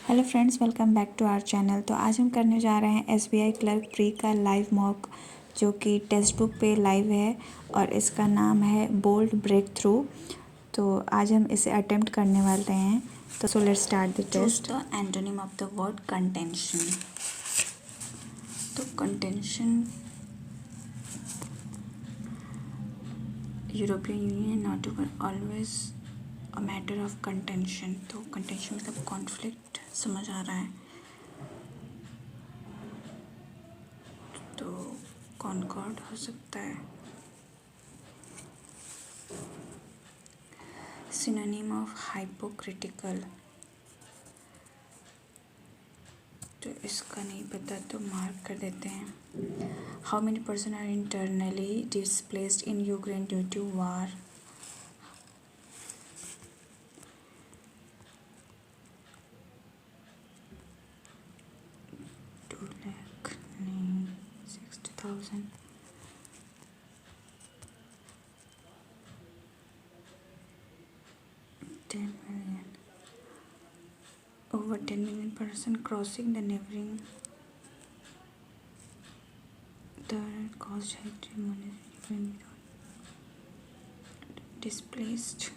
Hello friends, welcome back to our channel. तो आज हम करने जा रहे हैं एसबीआई क्लर्क प्री का लाइव मॉक, जो कि टेक्स्ट बुक पे लाइव है और इसका नाम है बोल्ड ब्रेक थ्रू। तो आज हम इसे अटेम्प्ट करने वाले हैं। तो so let's start the test. The antonym of the word contention. तो contention, European Union not always a matter of contention. तो कंटेंशन मतलब कॉन्फ्लिक्ट, समझ आ रहा है। तो कॉन्कॉर्ड हो सकता है। सिनोनिम ऑफ हाइपोक्रिटिकल, तो इसका नहीं पता तो मार्क कर देते हैं। How many person are internally displaced in Ukraine due to war. Two lakh नहीं, 60,000। Over 10 million person crossing the neighboring the cost displaced.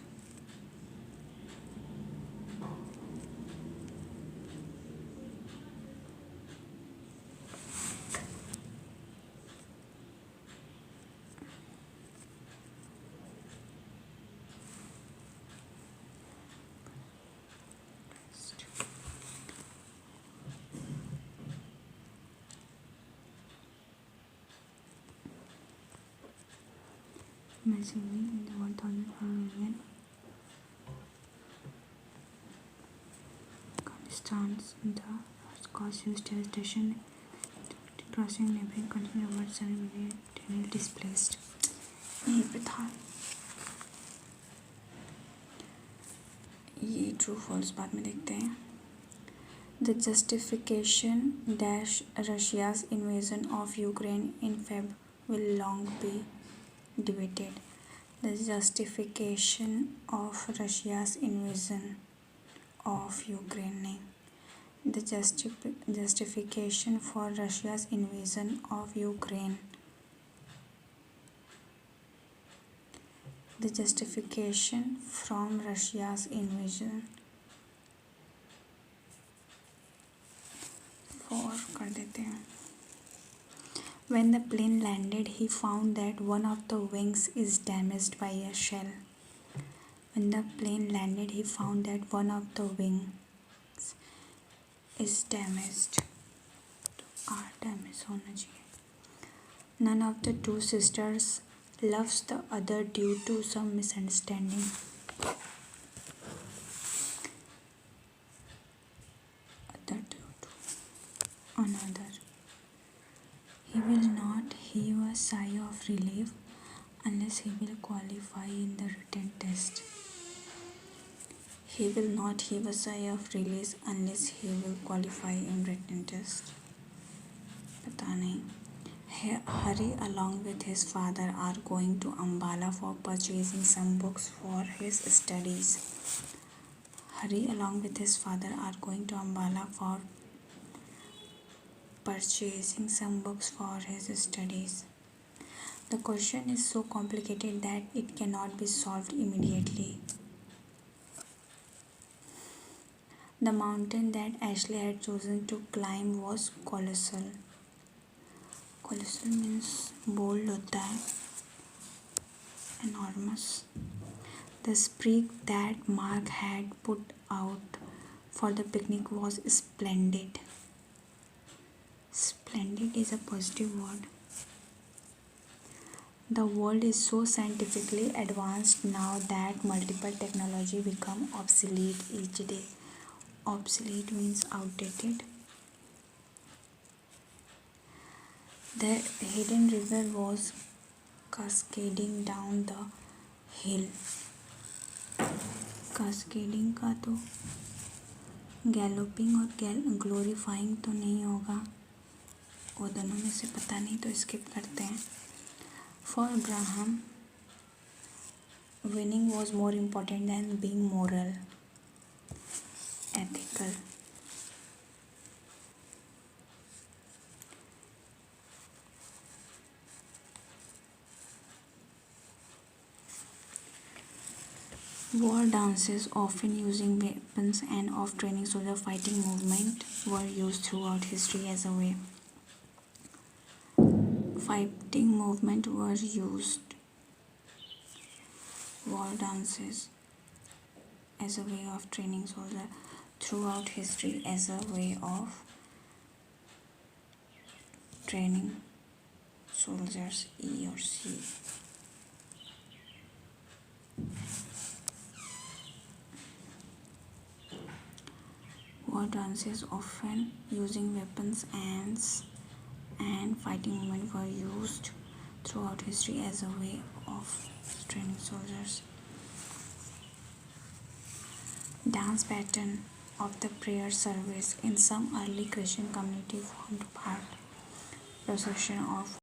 Massively in the 1,000 million Constance in the first cost used as station crossing neighboring country over 7 million displaced. यही पे था। ये true false बाद में देखते हैं। The justification dash Russia's invasion of Ukraine in Feb will long be debated. The justification of Russia's invasion of Ukraine नहीं, the justification for Russia's invasion of Ukraine, the justification from Russia's invasion for कर देते हैं। When the plane landed, he found that one of the wings is damaged by a shell. When the plane landed, he found that one of the wings is damaged. तो R damage होना चाहिए। None of the two sisters loves the other due to some misunderstanding. Other due to another. He will not heave a sigh of relief unless he will qualify in the written test. He will not heave a sigh of relief unless he will qualify in written test. पता नहीं। Hari along with his father are going to Ambala for purchasing some books for his studies. Hari along with his father are going to Ambala for purchasing some books for his studies. The question is so complicated that it cannot be solved immediately. The mountain that Ashley had chosen to climb was colossal. Colossal means bold होता है, enormous. The spree that Mark had put out for the picnic was splendid. Splendid is a positive word. The world is so scientifically advanced now that multiple technology become obsolete each day. Obsolete means outdated. The hidden river was cascading down the hill. Cascading का तो galloping और glorifying तो नहीं होगा, वो दोनों में से पता नहीं, तो स्किप करते हैं। For Graham, winning was more important than being moral, ethical. War dances, often using weapons and of training soldier fighting movement, were used throughout history as a way. Fighting movement were used. War dances as a way of training soldier throughout history as a way of training soldiers. E or C. War dances, often using weapons and fighting movement, were used throughout history as a way of training soldiers. Dance pattern of the prayer service in some early Christian community formed part procession of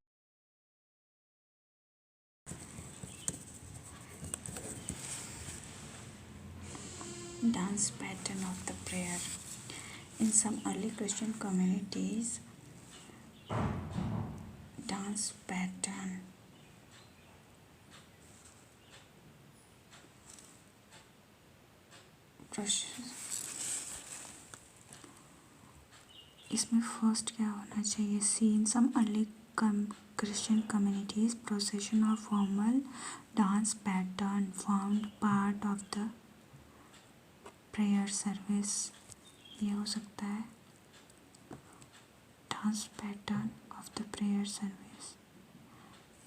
dance pattern of the prayer. In some early Christian communities, dance pattern इसमें first क्या होना चाहिए? See in some early Christian communities, procession or formal dance pattern formed part of the prayer service. ये हो सकता है dance pattern of the prayer service.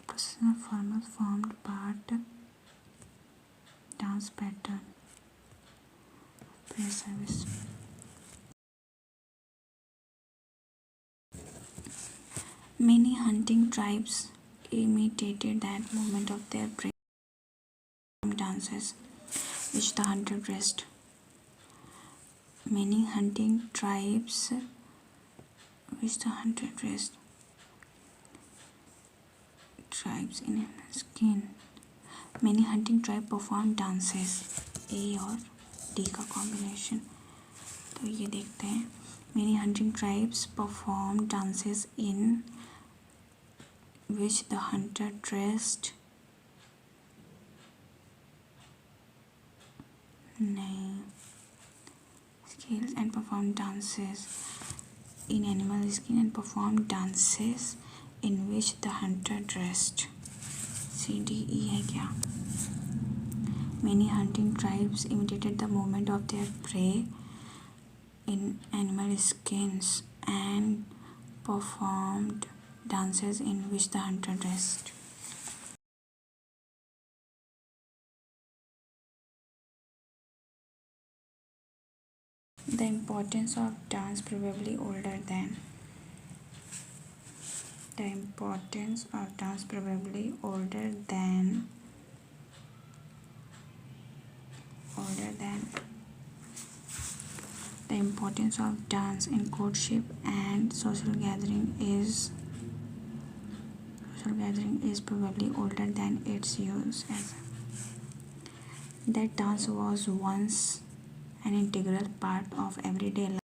Procession or formal formed part dance pattern prayer service. Many hunting tribes imitated that movement of their prey dances, which the hunter dressed. Many hunting tribes which the hunter dressed. Tribes in skin. Many hunting tribes performed dances. A और D का combination. तो ये देखते हैं. Many hunting tribes performed dances in which the hunter dressed scales and performed dances in animal skin and performed dances in which the hunter dressed. C D E है क्या? Many hunting tribes imitated the movement of their prey in animal skins and performed dances in which the hunter dressed. The importance of dance probably older than. The importance of dance probably older than. The importance of dance in courtship and social gathering is probably older than its use as. That dance was once an integral part of everyday life.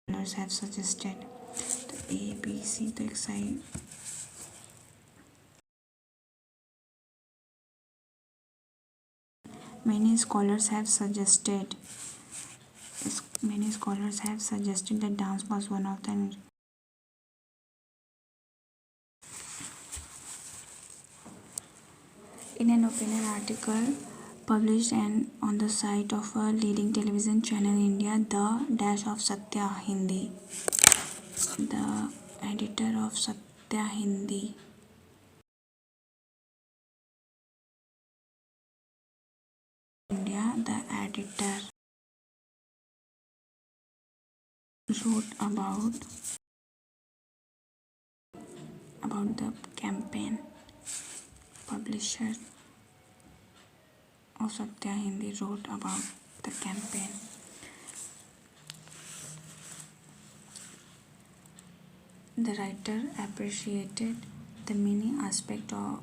Scholars have suggested. तो A, B, C तो एक side. Many scholars have suggested that dance was one of the. In an opinion article published and on the site of a leading television channel in India, the dash of Satya Hindi, the editor of Satya Hindi, India, the editor wrote about the campaign. Publisher of Satya Hindi wrote about the campaign. The writer appreciated the many aspect of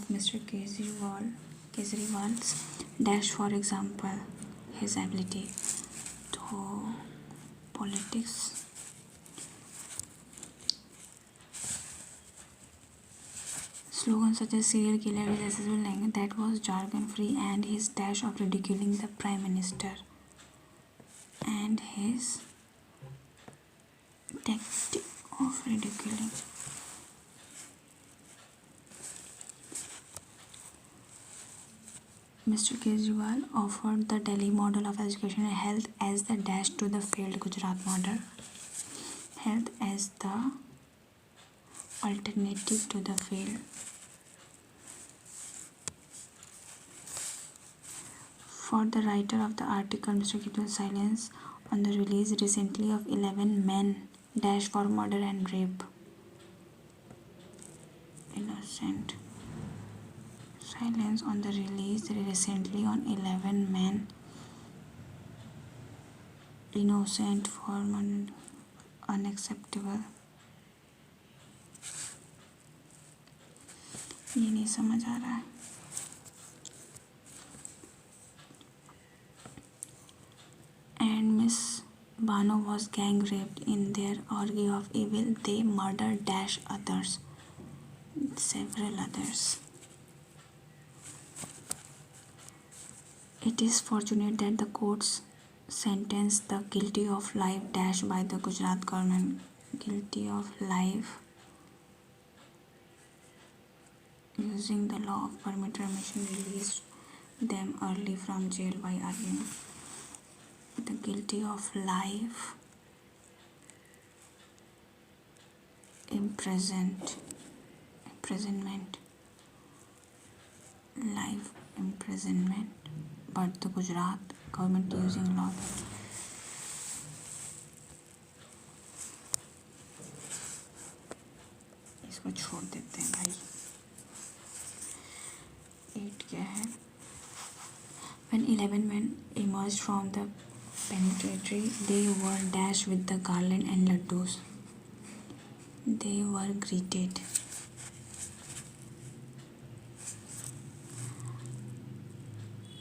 Mr. Kejriwal's dash, for example, his ability to politics, Slogans such as serial killer is accessible language that was jargon free, and his dash of ridiculing the prime minister, and his tactic of ridiculing. Mr. Kejriwal offered the Delhi model of education and health as the dash to the failed Gujarat model. Health as the alternative to the failed. For the writer of the article, Mr. Kejriwal's silence on the release recently of 11 men dash for murder and rape. Innocent. Silence on the release recently on 11 men innocent for murder. Unacceptable. ये नहीं समझ आ रहा है. And Miss Bano was gang raped in their orgy of evil. They murdered dash others. Several others. It is fortunate that the courts sentenced the guilty of life dash by the Gujarat government. Guilty of life using the law of permit remission released them early from jail by arguing. The guilty of life imprisonment, life imprisonment, but the Gujarat government using law. इसको छोड़ देते हैं भाई. 8 क्या है? When 11 men emerged from the penitentiary, they were dashed with the garland and laddus. They were greeted.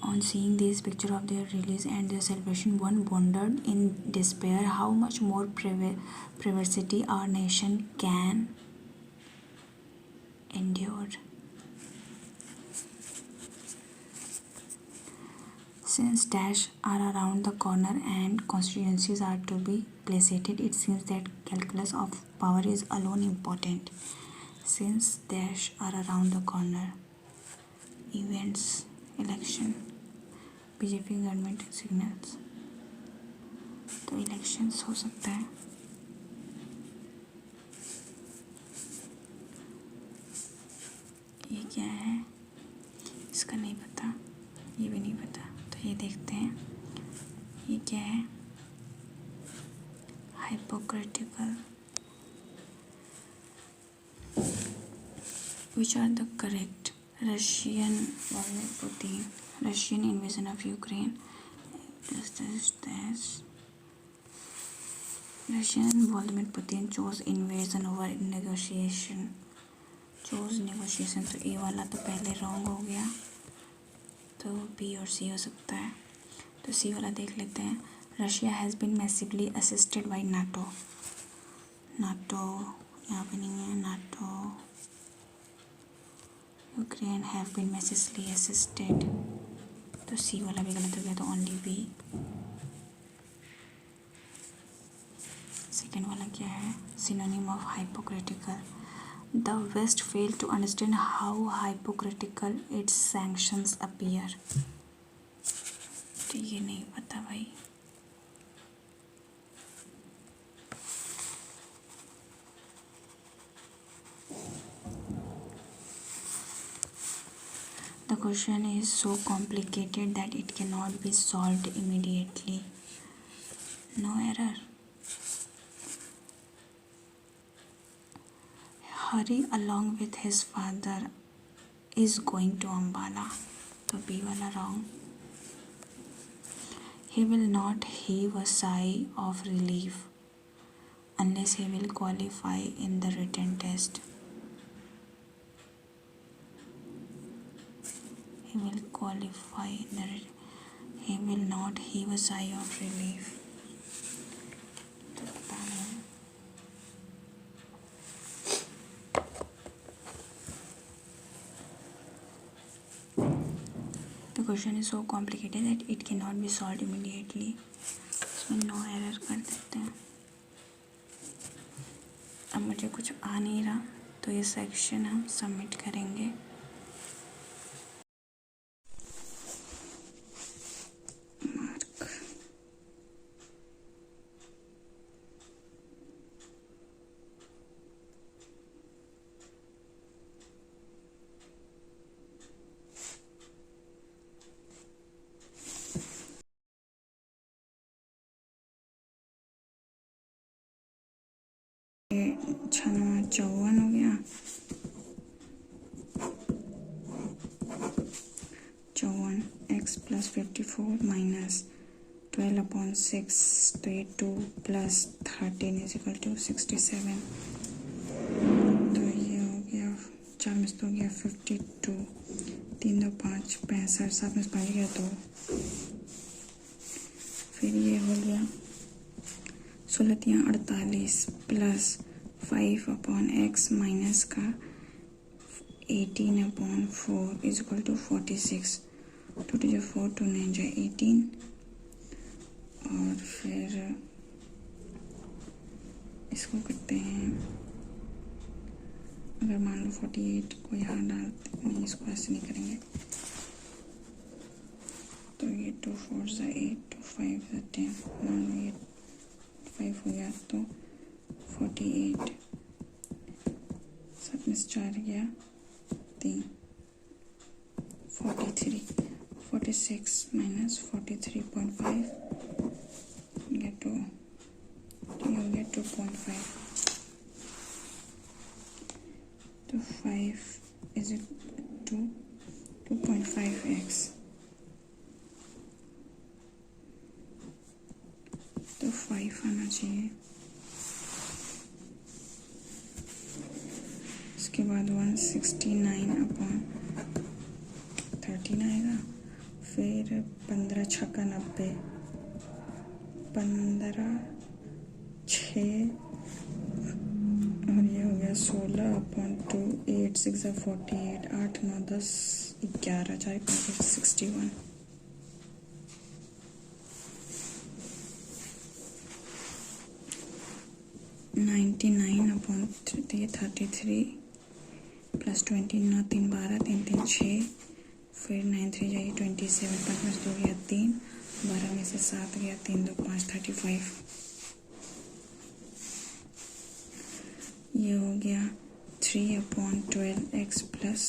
On seeing this picture of their release and their celebration, one wondered in despair how much more perversity our nation can endure. Since dash are around the corner and constituencies are to be placated, it seems that calculus of power is alone important. Since dash are around the corner, events, election, BJP government signals, तो elections हो सकता है. ये क्या है? इसका नहीं पता, ये भी नहीं पता, तो ये देखते हैं. ये क्या है? Hypocritical. Which are the correct? Russian Putin. Russian invasion of Ukraine. Russian Vladimir Putin chose invasion over negotiation. Chose negotiation. तो ए वाला तो पहले रॉन्ग हो गया, तो बी और सी हो सकता है. तो सी वाला देख लेते हैं. Russia has been massively assisted by NATO. NATO यहाँ पे नहीं है. NATO. Ukraine have been massively assisted. तो सी वाला भी गलत हो गया, तो ओनली बी. सेकेंड वाला क्या है? Synonym of hypocritical. The west fail to understand how hypocritical its sanctions appear. तो ये नहीं पता भाई. The question is so complicated that it cannot be solved immediately. No error. Hari along with his father is going to Ambala. So B wala wrong. He will not heave a sigh of relief unless he will qualify in the written test. He will qualify in the. He will not heave a sigh of relief. Question is so complicated that it can not be solve immediately. इसमें no error कर देते हैं। अब मुझे कुछ आ नहीं रहा तो ये सेक्शन हम सबमिट करेंगे। मार्क ये 6×9 = 54 हो गया। 54 x + 54 - 12/6 तो ये 2 + 13 = 67। तो ये हो गया 4 में से 2 गया 52, 3 2 5 65, 7 में से 5 गया 2। फिर ये हो गया 16 × 48 + 5/x माइनस का 18/4 = 46। 2 2 4, 2 9 18। और फिर इसको करते हैं, अगर मान लो 48 को यहाँ डालते नहीं, इसको ऐसे नहीं करेंगे। तो ये 2 4 = 8, 2 5 = 10, मान लो ये 5 हो गया तो 48, 7 में से 4 गया 3, 43, 46 - 43.5 गया 2, तो ये हो गया 2.5। तो 5 = 2.5x। तो 5 आना चाहिए। इसके बाद 169/13 आएगा। फिर 15 × 6 = 90, 15 6 और ये हो गया 16/2, 8 6 = 48, 8 9 10 11, 4 5 61। 99/33 + 20 9 3 12, 3 3 6, फिर 9 3 = 27, 5 में से 2 गया 3, 12 में से 7 गया 3 2 5 35। ये हो गया 3/12x प्लस,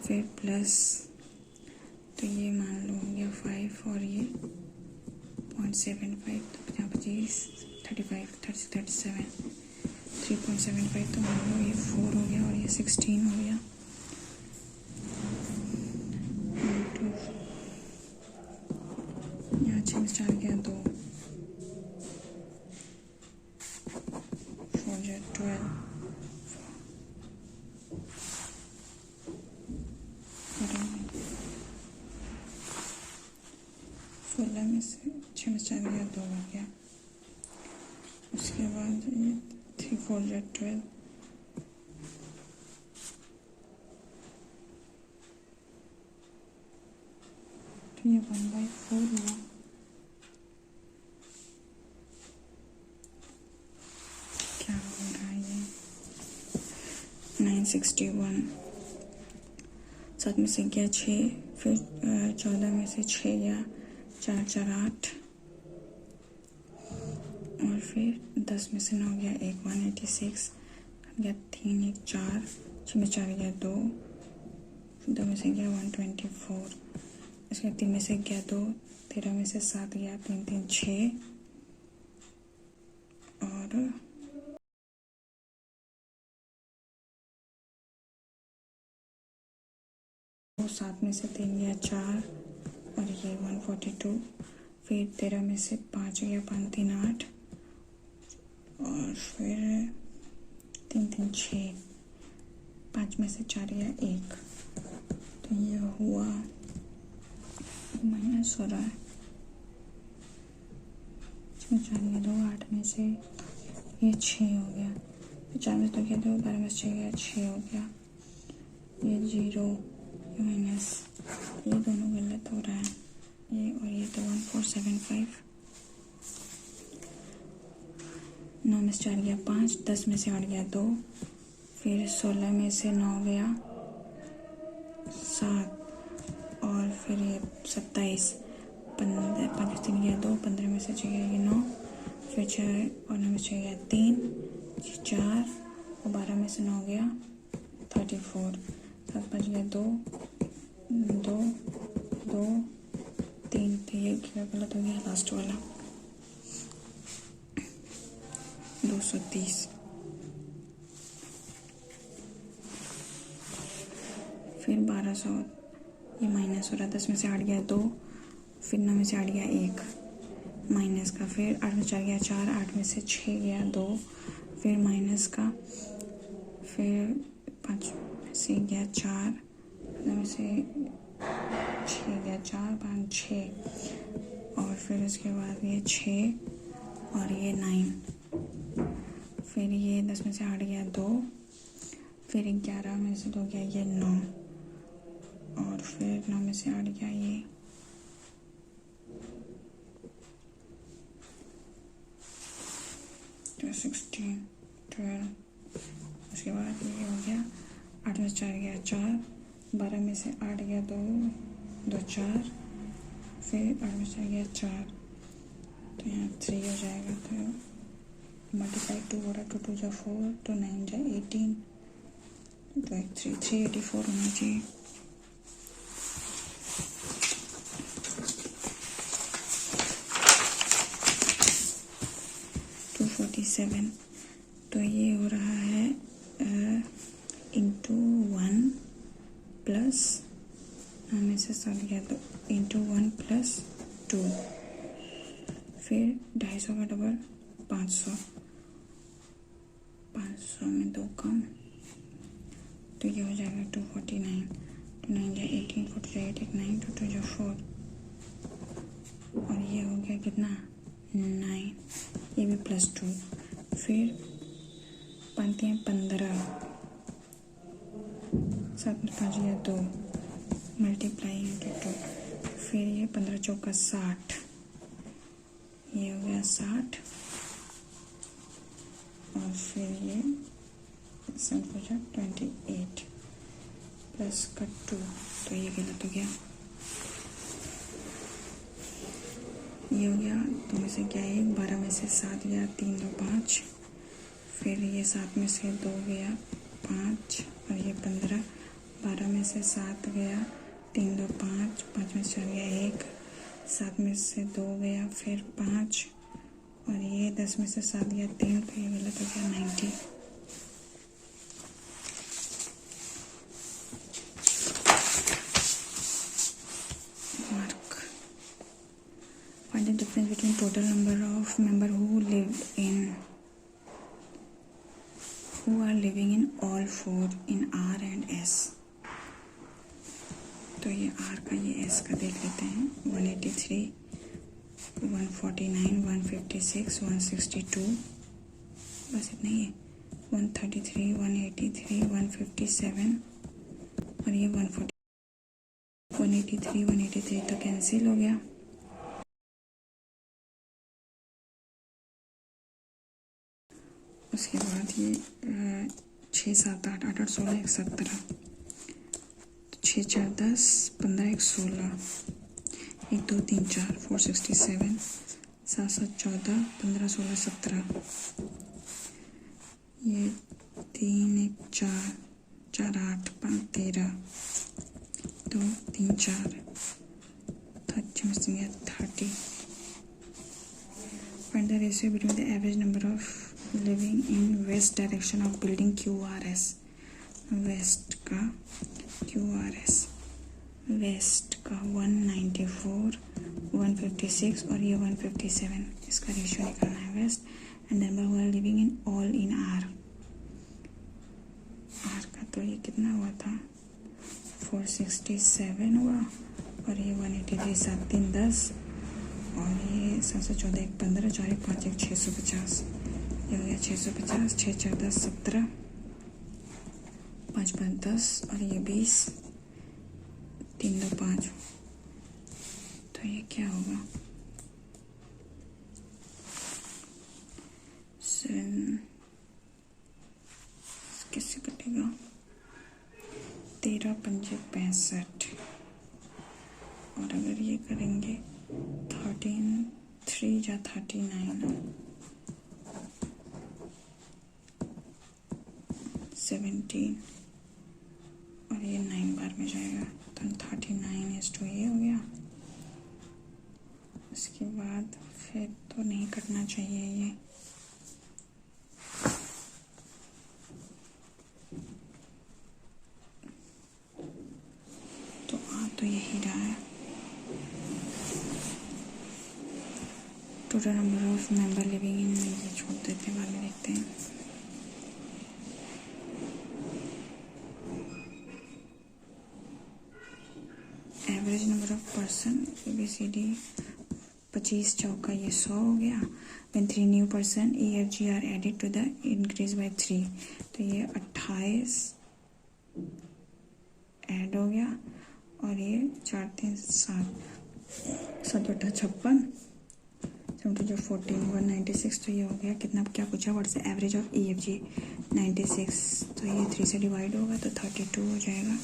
फिर प्लस, तो ये मान लो हो गया 5 और ये 0.75, तो 25 35 36 37, 3.75, तो मान लो ये 4 हो गया और ये 16 हो गया। यहाँ 6 में 4 गया 2, 4 × 12, 16 में से 6 में 4 गया 2 हो गया। उसके बाद ये 3 4 × 12, तो ये 1/4 हुआ। क्या हो रहा है ये 961, 7 में से गया 6, फिर 14 में से 6 गया 4 4 8, और फिर 10 में से 9 गया 1 186, गया 3 1 4, 6 में 4 गया 2, 2 में से गया 124, इसके 3 में से गया 2, 13 में से 7 गया 3 3 6, और 7 में से 3 गया 4, और ये 142, फिर 13 में से 5 गया 5 3 8, और फिर 3 3 6, 5 में से 4 गया 1, तो ये हुआ माइनस हो रहा है। 4 गया 2, 8 में से ये 6 हो गया, फिर 4 में से 2 गया 2, 12 में से 6 गया 6 हो गया, ये 0, माइनस ये दोनों गलत हो रहा है, ये और ये तो 1475। 9 में से 4 गया 5, 10 में से 8 गया 2, फिर 16 में से 9 गया 7, और फिर ये 27, 15 5 3 गया 2, 15 में से 6 गया 9, फिर 6 और 9 में से 6 गया 3, 4 और 12 में से 9 गया 34, 7 5 गया 2 2 2 3, तो ये गलत हो गया लास्ट वाला 230। फिर 1200, ये माइनस हो रहा है, 10 में से 8 गया 2, फिर 9 में से 8 गया 1 माइनस का, फिर 8 में से 4 गया 4, 8 में से 6 गया 2, फिर माइनस का, फिर 5 में से गया 4, 9 में से 6 गया 4, 5 6, और फिर उसके बाद ये 6 और ये 9, फिर ये 10 में से 8 गया 2, फिर 11 में से 2 गया ये 9, और फिर 9 में से 8 गया ये 16 12, उसके बाद ये हो गया 8 में से 4 गया 4, 12 में से 8 गया 2 2 4, फिर 8 में से 4 गया 4, तो यहाँ 3 हो जाएगा, तो मल्टीप्लाई 2 हो रहा है, 2 2 जा 4, 2 9 जा 18, तो 384 होना चाहिए। तो ये हो रहा है इंटू 1 प्लस, हमें से 7 गया तो इंटू 1 प्लस 2, फिर 250 का डबल 500, 500 में 2 कम, तो ये हो जाएगा 249, 2 9 जा 18, 4 जा 8, 9, 2 2 जा 4, और ये हो गया कितना 9, ये भी प्लस 2, फिर 5 हैं 15, 7 में 5 गया 2, मल्टीप्लाई इंटू 2, फिर ये 15 चौका 60, ये हो गया 60, और फिर ये 7 हो जाए 28 प्लस का 2, तो ये गलत हो गया, ये हो गया 2 में से क्या 1, 12 में से 7 गया 3 2 5, फिर ये 7 में से 2 गया 5, और ये 15, 12 में से 7 गया 3 2 5, 5 में से 4 गया 1, 7 में से 2 गया फिर 5, और ये 10 में से 7 गया 3, तो ये गलत हो गया 90। Find the difference between total number of members who are living in all four in R and S। तो ये R का ये S का देख लेते हैं, 183, 149, 156, 162, बस इतना ही है, 133, 183, 157, और ये 183 तो कैंसिल हो गया। उसके बाद ये 6 7 8 8 8 16 1 17, 6 4 10 15 1 16, 1 2 3 4 467, 7 7 14 15 16 17, ये 3 1 4 4 8 5 13, 2 3 4 30। Find the ratio between the average number of living in west direction of building QRS। West का QRS, वेस्ट का 194, 156 और ये 157, इसका रेशियो निकालना है west, and number who are living in all in are का तो ये कितना हुआ था 467 हुआ, और ये 183 7 3 10, और ये 714 1 15 4 1 5 1 650, ये हो गया 650, 6 4 10 17, 5 5 10, और ये 20, 3 2 5, तो ये क्या होगा 7, किससे कटेगा 13 पंजे 65, और अगर ये करेंगे 13 3 जा 39, 17, और ये 9 बार में जाएगा तो 39 ये हो गया। उसके बाद फिर तो नहीं कटना चाहिए ये, तो तो यही रहा है। Total number of member living in, ये छोड़ देते हैं, बाद में देखते हैं। Average number of person ABCD 25 चौका ये 100 हो गया। When 3 new person EFG are added to the increase by 3, तो ये 28 ऐड हो गया, और ये 4 3 7 7 8 56 7 जो 14 196, तो ये हो गया कितना, क्या पूछा what is the average of EFG 96, तो ये 3 से डिवाइड होगा तो 32 हो जाएगा।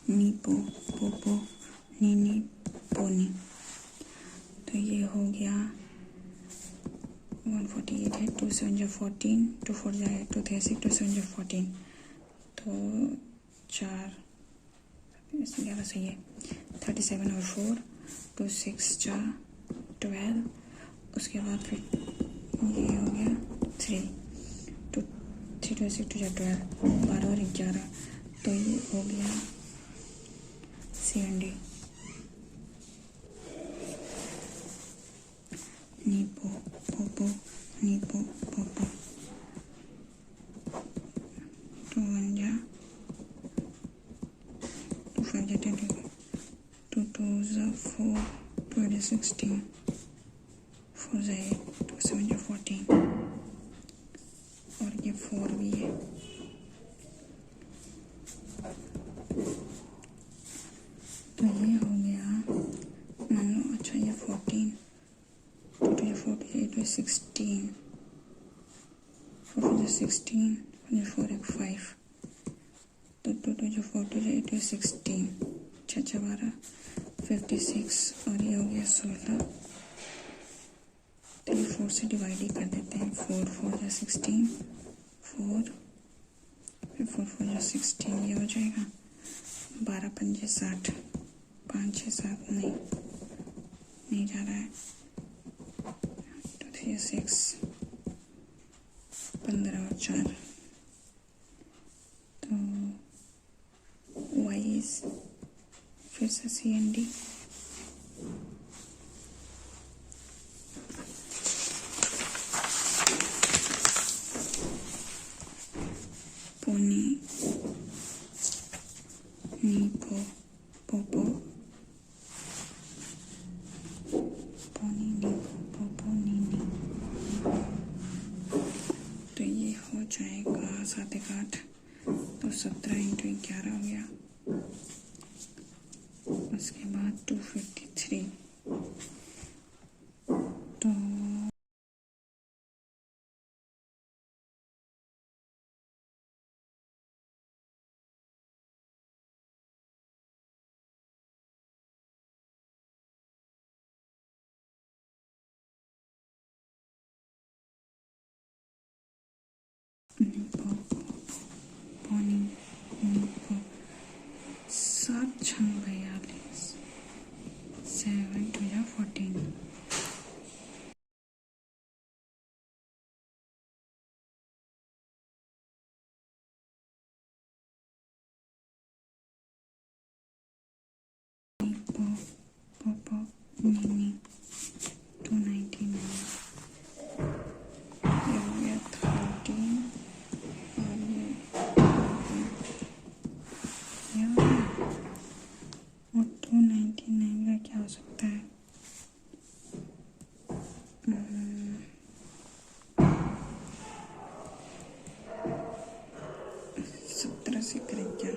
नी पो पो पो नी नी पोनी, तो ये हो गया 148 है। 2 7 जो 14, 2 4 जाए 2 3 6, 2 7 जो 14, तो 4 11 सही है। 37 और 4 2 6 जा 12, उसके बाद फिर ये हो गया 3 2 3 2 6 2 जा 12, 12 और 11, तो ये हो गया 70। नीपो पोपो नीपो पोपो, 2 1 जा 2 5 जा 10, 2 2 जा 4 2 8 जा 16, 4 जा 8, 2 7 जा 14, और ये 4 भी है। तो ये हो गया, मान लो अच्छा ये 14 2 2 4 8 16 4 4 16 4 1 5, तो 2 2 4 2 8 16 6 6 12 56, और ये हो गया 16। तो ये 4 से डिवाइड ही कर देते हैं। 4 4 जा 16 4, फिर 4 4 जा 16, ये हो जाएगा 12 पंजे 60, 5 6 7 नहीं जा रहा है, 2 3 6 15 और 4, तो वाई फिर से CND पोनी नीपो पोपो पोनी नीपो पोपो नीनी, तो ये हो जाएगा 7 1 8, तो 17 × 11 हो गया। उसके बाद 253, तो पोनी नीपो 7 6 42, 7 2 जा 14, नीपो पोपो नीनी 299, ये हो गया 13, और ये हो गया, और 299 का क्या हो सकता है, 17 से करें क्या,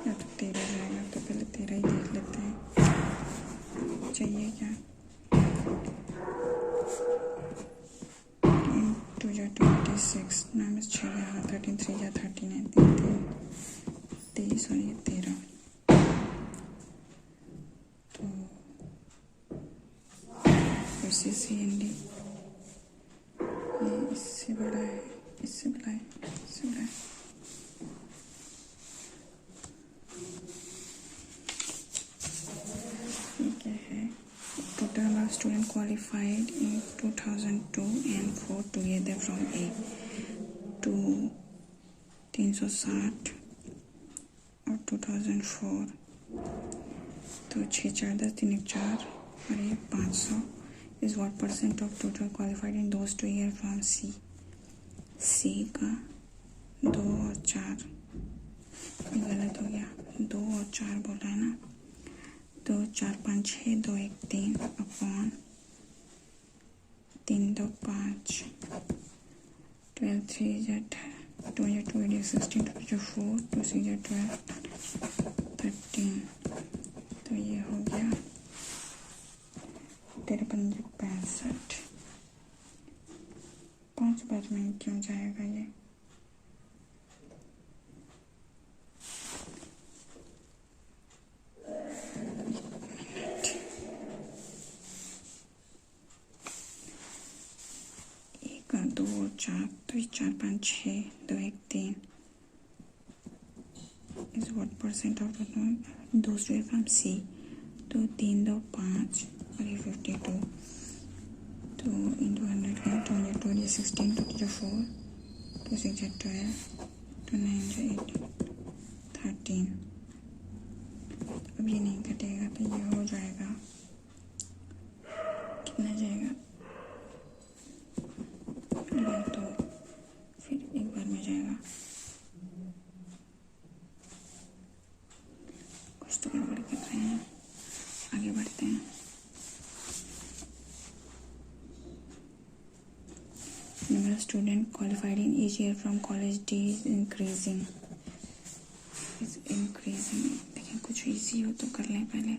या तो 13 जाएगा, तो पहले 13 ही देख लेते हैं। चाहिए क्या? 2 जा 26, 9 में 6 गया, 13 3 जा 39, 23 और ये 13। तो फिर से CND ये इससे बड़ा है, इससे बड़ा है, इससे बड़ा है। ये क्या है? Total number of students qualified in 2002 and 4 together from A to 360 और 2004। तो 6 4 10 3 1 4 और ये 500 is what percent of total qualified in those 2 years from C? C का 2 और 4 गलत हो गया, 2 और 4 बोला है ना, तो 4 5 6 2 1 3 अपॉन 3 2 5 12 3 2 2 8 16 2 4 2 6 12 13। तो ये हो गया 53 65। 5 बार में क्यों जाएगा ये? एक 2 और 4, तो 4 5 6 2 1 3 is what percent of those two from C? तो 3 2 5 और ये 52, तो इंटू 100 है, 2 2 ये 16 2 4 2 6 12 2 9 8 13। अब ये नहीं कटेगा, तो ये हो जाएगा, कितना जाएगा? ये तो फिर एक बार में जाएगा, कुछ तो गड़बड़ कर रहे हैं। आगे बढ़ते हैं। Number of students qualified in each year from college D is increasing. लेकिन कुछ इजी हो तो कर लें पहले।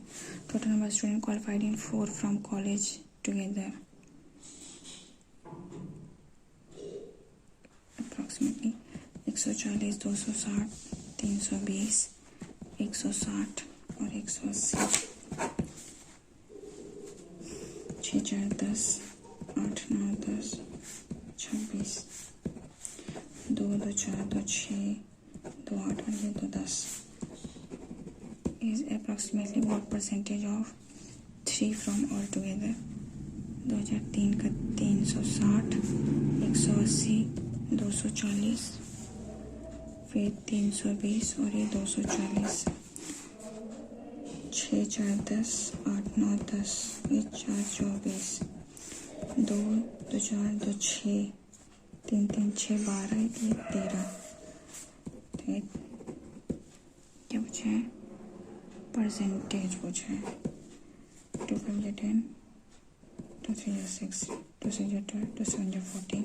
Total number of students qualified in 4 from college together. Approximately 140 260 320 160 और 180। 6 4 10 8 9 10 26 2 2 4 2 6 2 8 और ये 2 10 is approximately what percentage of 3 from all together? 2003 का 360 180 240 फिर 320 और ये 240। 6 4 10 8 9 10 ये 4 24 2 2 4 2 6 3 3 6 12 ये 13। क्या पूछा है? परसेंटेज पूछा है। 2 5 10 2 3 6 2 6 12 2 7 14।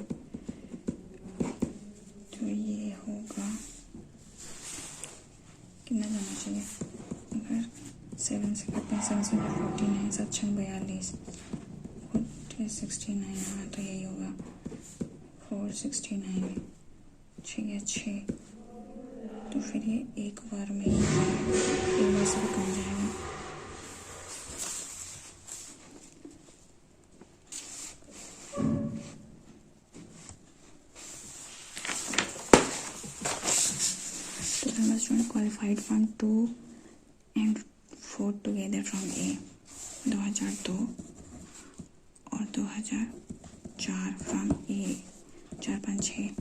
तो ये होगा, कितना जाना चाहिए? अगर 7 से करते हैं, 7 से 14 है, 7 6 42 69। हाँ तो यही होगा 469 6 तो फिर ये एक बार में एक बार से भी कम जाएगा। तो number of students qualified from 2 and 4 together from A 2002 और 2004 from A 4 5 6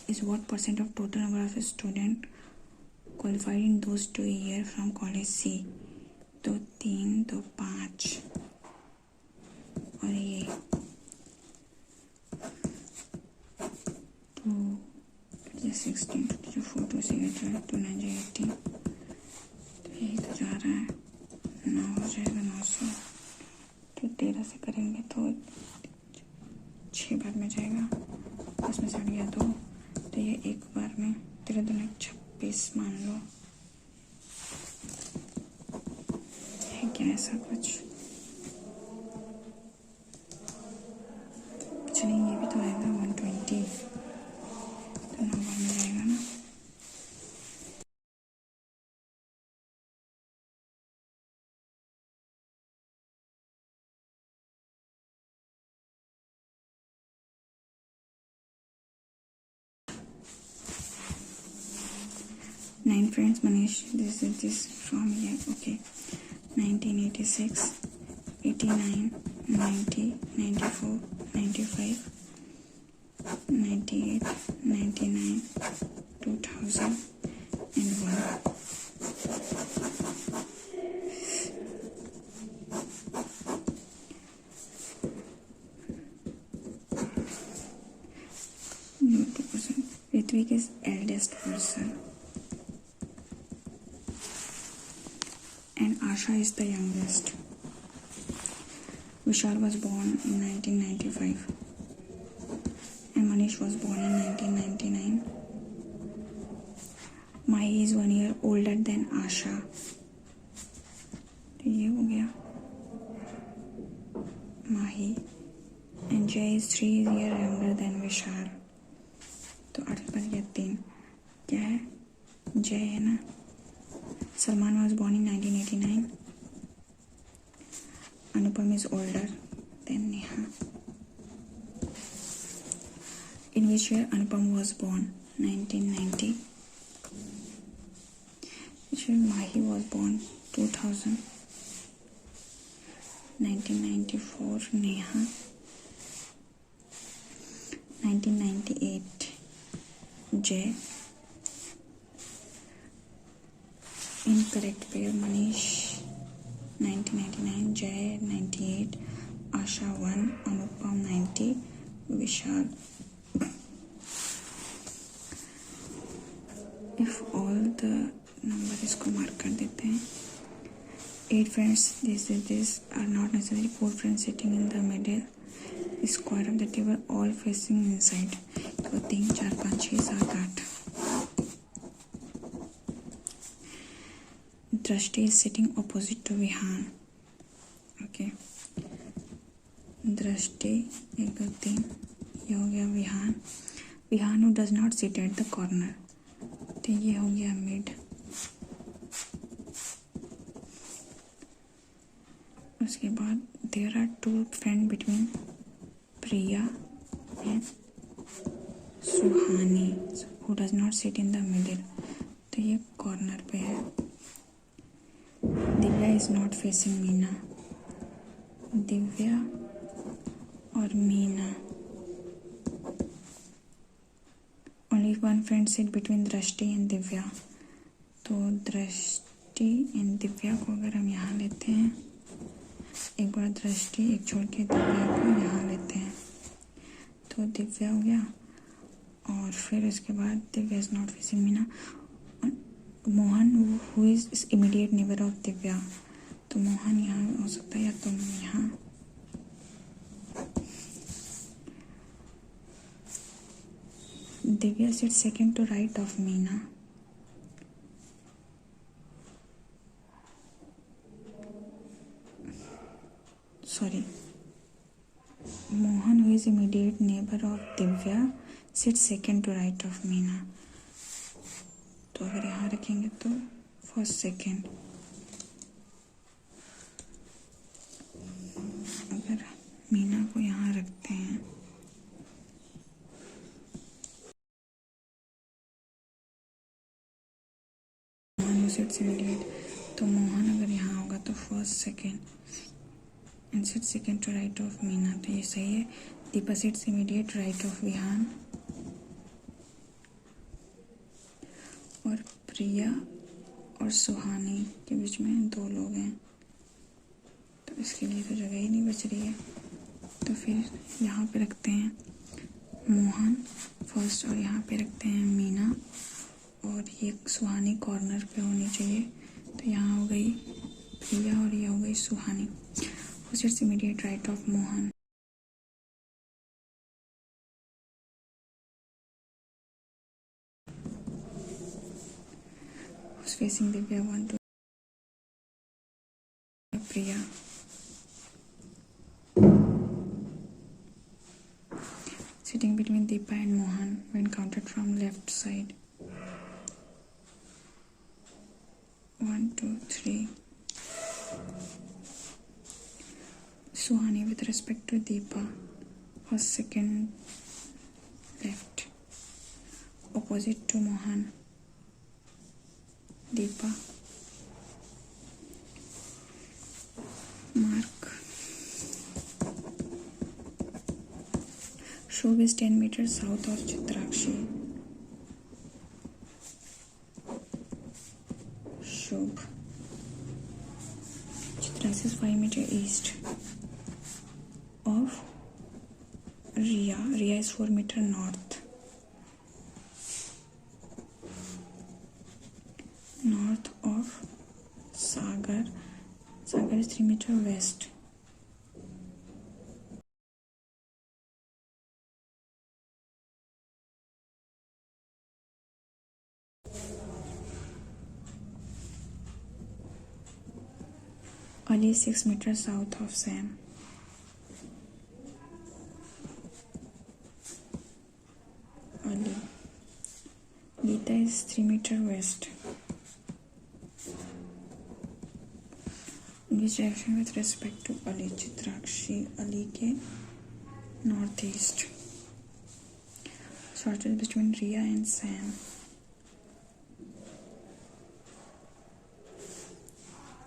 is what percent of total number of students qualified in those 2 years from college C? तो 3 2 5 और ये 2 16 2 4 2 6 2 9 18। तो यही तो जा रहा है, 9 हो जाएगा 900। तो 13 से करेंगे तो 6 बार में जाएगा, उसमें से गया 2, तो ये एक बार में 13 2 26 मान लो। क्या ऐसा कुछ? चलिए ये भी तो आएगा 120, तो नंबर में जाएगा ना। Nine friends, Manish. This from here. Okay. 1986, 89, 90, 94, 95, 98, 99, 2000, and 1. Note the person. Ritvik is eldest person. And Asha is the youngest. Vishal was born in 1995. And Manish was born in 1999. Mahi is 1 year older than Asha. तो ये हो गया Mahi. And Jay is 3 years younger than Vishal. तो 8 बन गया 3. क्या है? Jay है ना. Salman was born in 1989. Anupam is older than Neha. In which year Anupam was born? 1990. Which year Mahi was born? 2000. 1994 Neha. 1998 Jay. Incorrect pair Manish. 1999 Jay. 98 Asha 1. Anupam 90. Vishal. If all the number इसको mark कर देते हैं. 8 friends, this are not necessary. 4 friends sitting in the middle. Square of the table all facing inside. तो 3, 4, 5, 6, 7, 8. Drashti is sitting opposite to Vihan. Okay. Drashti 1, 2, 3. ये हो गया Vihaan. Vihaan who does not sit at the corner. तो ये हो गया mid. उसके बाद there are 2 friends between Priya and Suhani who does not sit in the middle. तो ये कॉर्नर पे है. Divya is not facing Meena. Divya और Meena. Only one friend sit between Drashti and Divya. तो दृष्टि एंड दिव्या को अगर हम यहाँ लेते हैं, एक बार दृष्टि एक छोड़ के दिव्या को यहाँ लेते हैं, तो दिव्या हो गया. और फिर उसके बाद Divya is not facing Meena. Mohan who is immediate neighbour of Divya. तो मोहन यहाँ हो सकता है या तुम यहाँ. Divya sit second to right of Meena. Sorry. Mohan, who is immediate neighbor of Divya, sits second to right of Meena. तो अगर यहाँ रखेंगे तो फर्स्ट सेकेंड. अगर मीना को यहाँ रखते हैं, मोहन सिट्स इमीडिएट, तो मोहन अगर यहाँ होगा तो first second. And sits second to right of Meena. तो ये सही है. Deepa sits immediate right of Vihaan. और प्रिया और सुहानी के बीच में 2 लोग हैं, तो इसके लिए तो जगह ही नहीं बच रही है. तो फिर यहाँ पे रखते हैं मोहन फर्स्ट और यहाँ पे रखते हैं मीना. और ये सुहानी कॉर्नर पे होनी चाहिए. तो यहाँ हो गई प्रिया और ये हो गई सुहानी. Who sits immediate right of Mohan? Who's facing Divya? 1, 2, Priya. Sitting between Deepa and Mohan when counted from left side. 1, 2, 3. Suhani with respect to Deepa was second left. Opposite to Mohan. Deepa. Mark. Shubh is 10 meters south of Chitrakshi. Shubh. Chitrakshi is 5 meters east of Riya. Riya is 4 meters north. North of Sagar. Sagar is 3 meters west. Ali is 6 meters south of Sam. Ali. Geeta is 3 meters west. In which direction with respect to Ali? Chitrakshi. Ali के northeast. Shortest between Riya and Sam.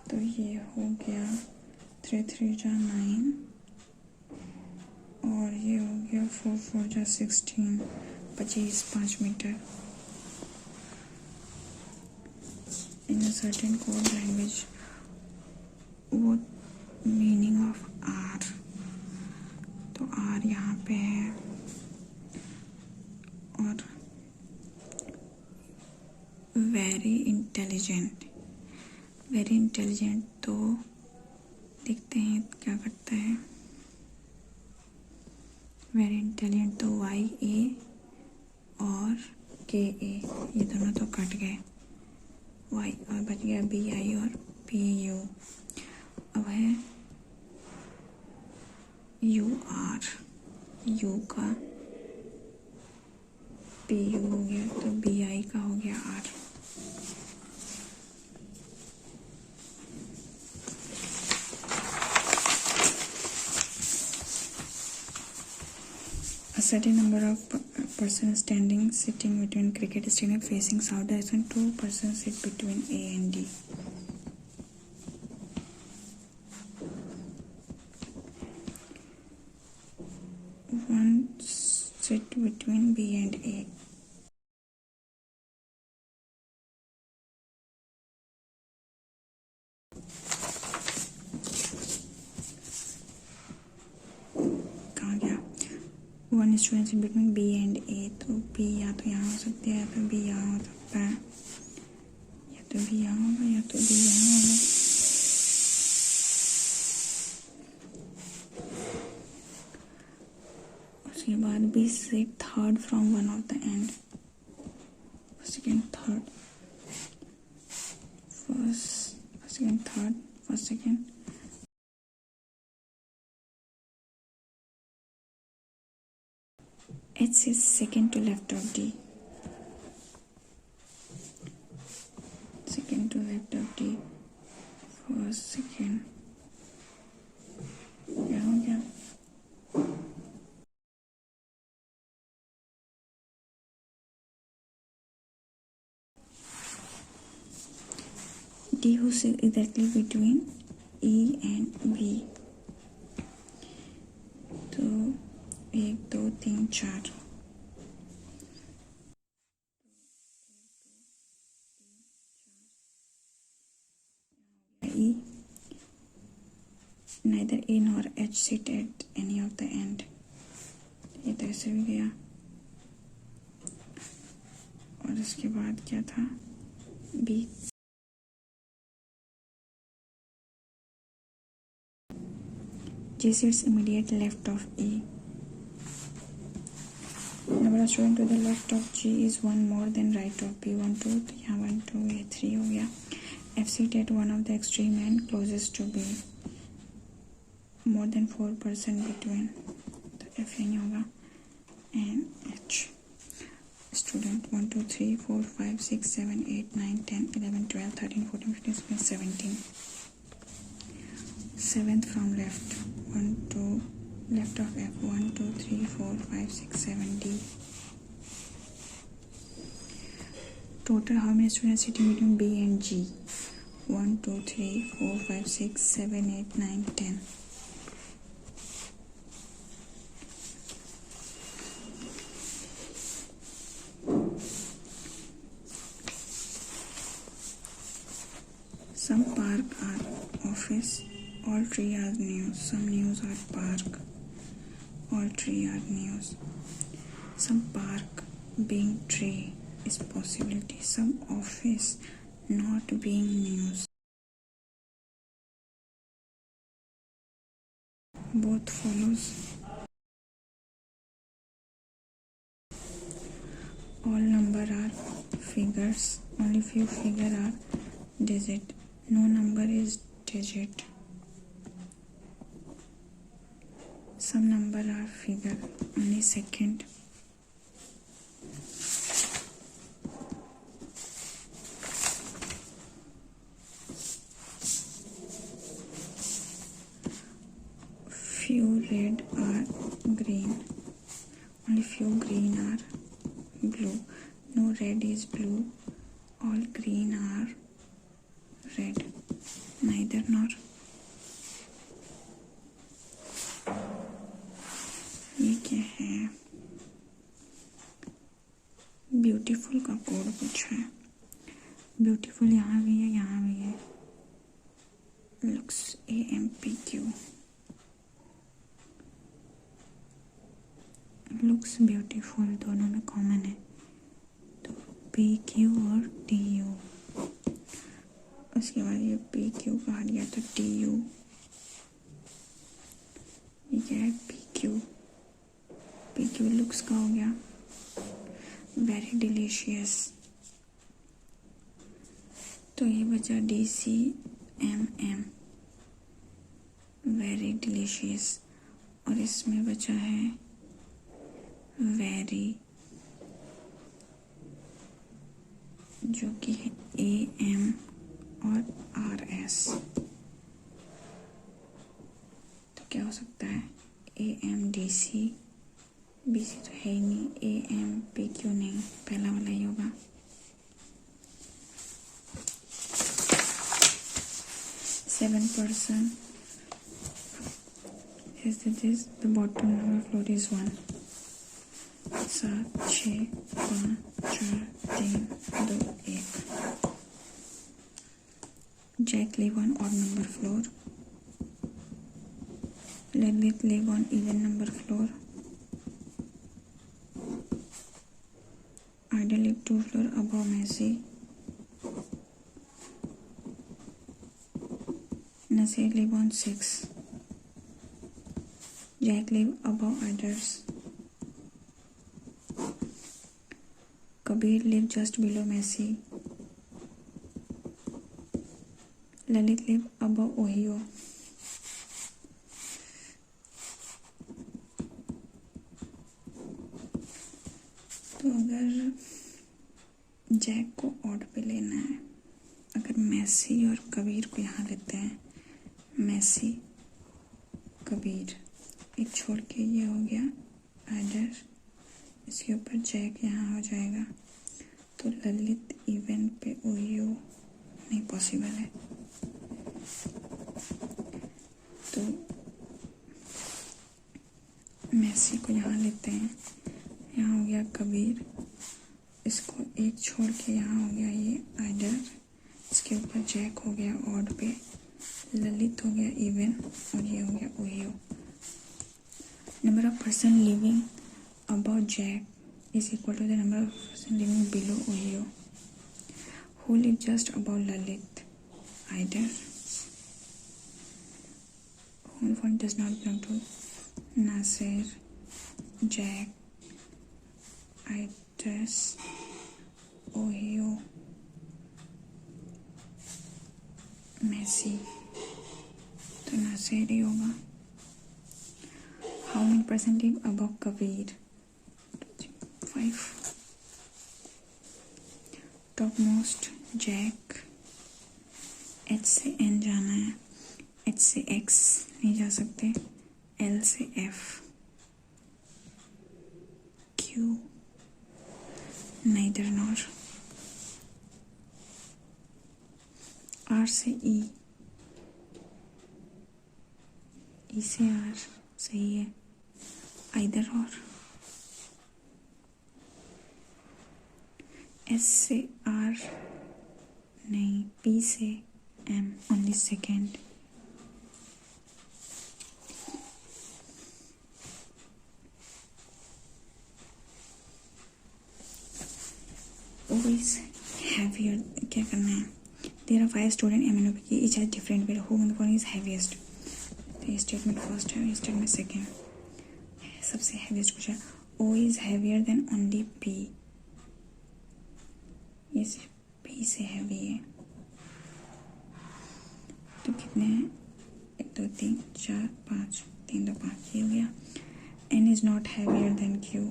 तो ये हो गया 3 3 जा 9 और ये हो गया 4 4 जा 16 5 metre. In a certain code language, वो मीनिंग ऑफ आर. तो आर यहाँ पे है और वेरी इंटेलिजेंट. वेरी इंटेलिजेंट तो देखते हैं क्या करता है. वेरी इंटेलिजेंट तो YA और KA ये दोनों तो कट गए. Y और बच गया BI और PU. अब है UR. U का PU हो गया तो BI का हो गया R. A certain number of persons sitting between cricket stadium facing south direction. 2 persons sit between A and D. One sit between B and A. कहाँ गया? One student sit between B and A. तो B या तो यहाँ हो सकती है या तो B यहाँ हो सकता है. या तो B यहाँ होगा या तो B यहाँ होगा. उसके बाद B sit third from one of the end. Second, third. First, second, third. First, second. H is second to left of D. Second to left of D. First, second. क्या हो गया? D who sits exactly between E and B. तो 1 2 3 4. E. Neither A nor H sit at any of the end. ये तो ऐसे भी गया. और इसके बाद क्या था? B. G sits immediate left of E. Number of students to the left of G is 1 more than right of B. 1 2 तो यहाँ 1 2 ये 3 हो गया. F seat at one of the extreme and closest to B. More than 4% between. तो F यानी होगा and H. Student 1 2 3 4 5 6 7 8 9 10 11 12 13 14 15 16 17. Seventh from left. 1 2 left of F. 1 2 3 4 5 6 7 D. Total how many students sitting between B and G? 1 2 3 4 5 6 7 8 9 10. Some park are office, all tree are news. Some news are park, all tree are news. Some park being tree is possibility. Some office not being news. Both follows. All number are figures. Only few figure are digit. No number is digit. Some number are figure. Only second. Few red are green. Only few green are blue. No red is blue. All green are red. Neither nor. ये क्या है? Beautiful का code पूछा है. Beautiful यहाँ भी है, यहाँ भी है. Looks AMPQ. लुक्स ब्यूटीफुल दोनों में कॉमन है. तो PQ और TU. उसके बाद ये PQ का हट गया तो TU. ये क्या है? PQ लुक्स का हो गया. Very delicious. तो ये बचा DCMM. Very delicious. और इसमें बचा है वेरी, जो कि है AM और RS. तो क्या हो सकता है? AMDC. BC तो है ही नहीं. AMPQ नहीं. पहला वाला ही होगा. Seven person is this. The bottom number floor is 1. 7 6 5 4 3 2 1. Jack live on odd number floor. Lalit live on even number floor. Ida live 2 floor above Messi. Nasir live on 6. Jack live above others. Kabir live just below Messi. Lalit live above Ohio. तो अगर Jack को odd पे लेना है, अगर मैसी और कबीर को यहाँ लेते हैं, मैसी कबीर, एक छोड़ के ये हो गया आइडर, इसके ऊपर जैक यहाँ हो जाएगा. तो ललित इवेंट पे ओयो नहीं पॉसिबल है. तो मैसी को यहाँ लेते हैं. यहाँ हो गया कबीर, इसको एक छोड़ के यहाँ हो गया ये आइडर, इसके ऊपर जैक हो गया ऑड पे, ललित हो गया इवन, और ये हो गया ओयो. Number of person living above Jack is equal to the number of person living below ओयो. Who live just above Lalit? आइडर. Whole form does not belong to Nasir, Jack, आइडर्स, ओहियो, मैसी, तो नशेरी होगा। How many percent live above Kabir? 5। Top most Jack, H से N जाना है, H से एक्स नहीं जा सकते, एल से F, Q neither nor, R से ई, ई से आर सही है, आइदर और, एस से आर नहीं, पी से M only second, O is heavier, क्या करना है? There are 5 student MNOP, each has different weight, who one is heaviest? तो ये स्टेटमेंट फर्स्ट है, ये स्टेटमेंट सेकेंड। सबसे हैवीएस्ट पूछा, O is heavier than only P, ये सिर्फ पी से हैवी है। तो कितने हैं? 1 2 3 4 5, 3 2 5, ये हो गया। N is not heavier than Q,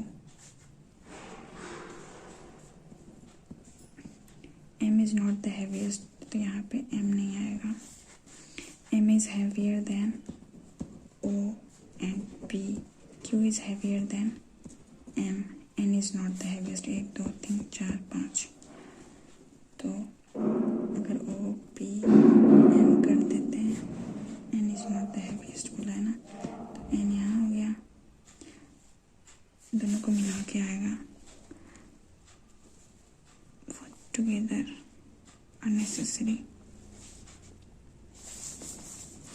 M is not the heaviest, तो यहाँ पे एम नहीं आएगा। M is heavier than O and P, Q is heavier than M, N is not the heaviest. 1 2 3 4 5, तो अगर ओ पी एम कर देते हैं, N is not the heaviest बोला है ना, तो एन यहाँ हो गया, दोनों को मिला के आएगा। Together unnecessary.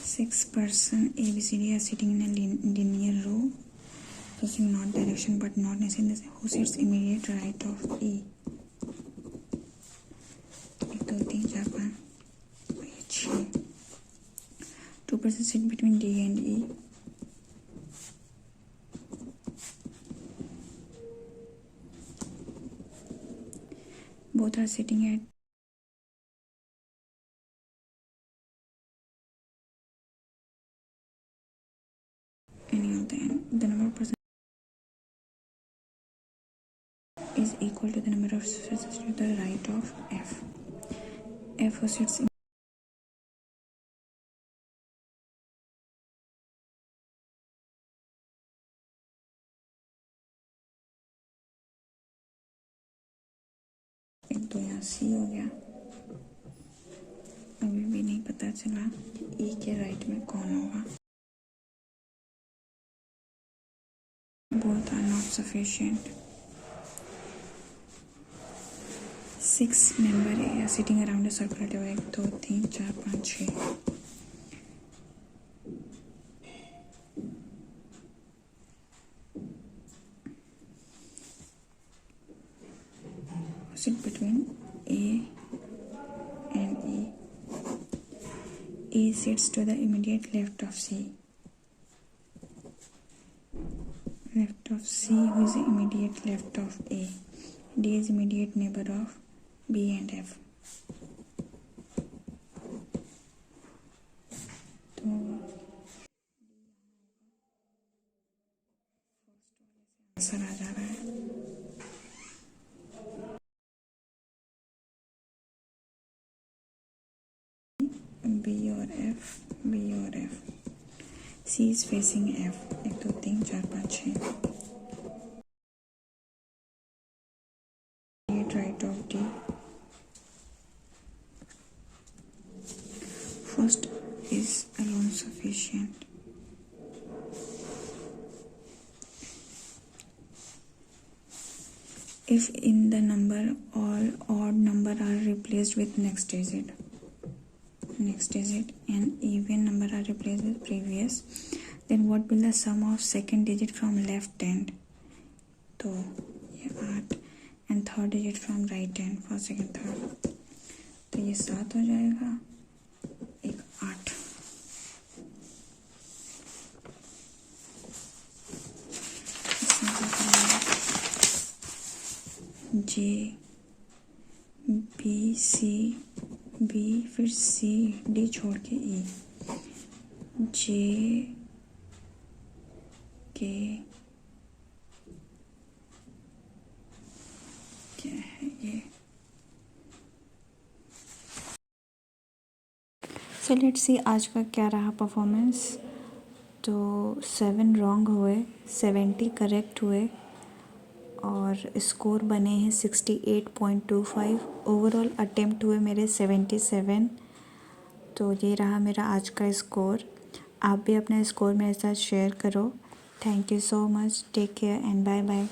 6 person A, B, C, D are sitting in a linear row facing north direction but not necessarily who sits immediate right of E. 1 2 3 4 5 6. 2 persons sit between D and E. Both are sitting at any of the end. The number of persons is equal to the number of persons to the right of F. F who sits in एक तो यहाँ सी हो गया, अभी भी नहीं पता चला ई के राइट में कौन होगा। Both are not sufficient. 6 members are sitting around a circular table. 1 2 3 4 5 6. Sit between A and E. E sits to the immediate left of C. Left of C, who is the immediate left of A. D is immediate neighbor of B and F. तो answer आ जा रहा है। B और F, B और F. C is facing F. 1 2 3 4 5 6. Right of D. First is alone sufficient. If in the number all odd number are replaced with next digit and even number are replaced with previous, then what will the sum of second digit from left hand? तो ये 8 and third digit from right hand, first second third, तो ये 7 हो जाएगा, एक 8। J B C B, फिर सी, D छोड़ के ई, जे के, क्या है ये? सो लेट्स सी आज का क्या रहा परफॉर्मेंस। तो 7 रॉन्ग हुए, 70 करेक्ट हुए और स्कोर बने हैं 68.25। ओवरऑल अटेम्प्ट हुए मेरे 77। तो ये रहा मेरा आज का स्कोर। आप भी अपना स्कोर मेरे साथ शेयर करो। Thank you so much, take care and bye bye.